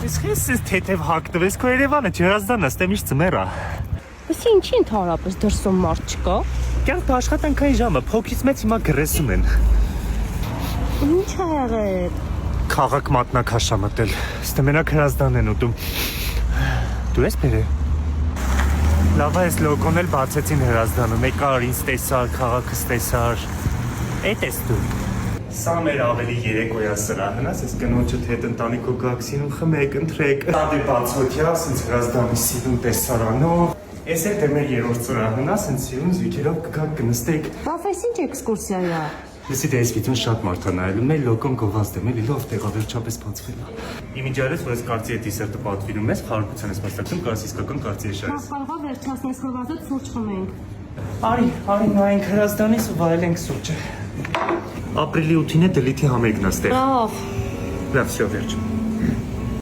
Ես թեթև հագտվես քո Երևանը, Ջրազդանը, ստեմ իշ ծմերա։ Իսկ ինչի ընդհանրապես դրսում մարդ չկա։ Կյանք աշխատանքային ժամը փոքրից մեծ հիմա գրեսում են։ Ինչ ա եղել։ Քաղաք մատնաքաշ ա մտել։ Ստե մենակ Հրազդան են ուտում։ Դու ես բերե։ Լավ է, այս լոգոն էլ բացեցին Հրազդանում, եկար ինձ տեսար, քաղաքս տեսար։ Էդ ես դու։ Սա մեր ավելի երեկոյա սրահն է, ես կնոջդ հետ ընտանիքո գաքսինում խմեք, ընտրեք։ Տադի բացօթյա, ասենց Հրազդանի սիրուն տեսարանով։ Ես էլ դե մեր երրորդ սրահն է, ասենց սիրուն զույգերով կգաք կնստեք։ Բավ, այս ինչ էքսկուրսիա է։ Լսի դե ես վիդեոն շատ մարդ ա նայելու, մեր լոգոն գովազդ է, էլի լավ տեղա վերջապես բացվել է։ Իմիջիայլից որ ես կարծի է դիսերտը պատվիրում ես, խարարքության ես մասնակցում, կարաս իսկական կարծի է շարես։ Կարող է վերջացնես գովազդը սուրճ խմենք։ Արի նայենք Հրազդանից ու վայելենք սուրճը։ Ապրիլի 8-ին է դելիթի համերգն է ստեղ։ Լավ։ Լավ, всё, վերջ։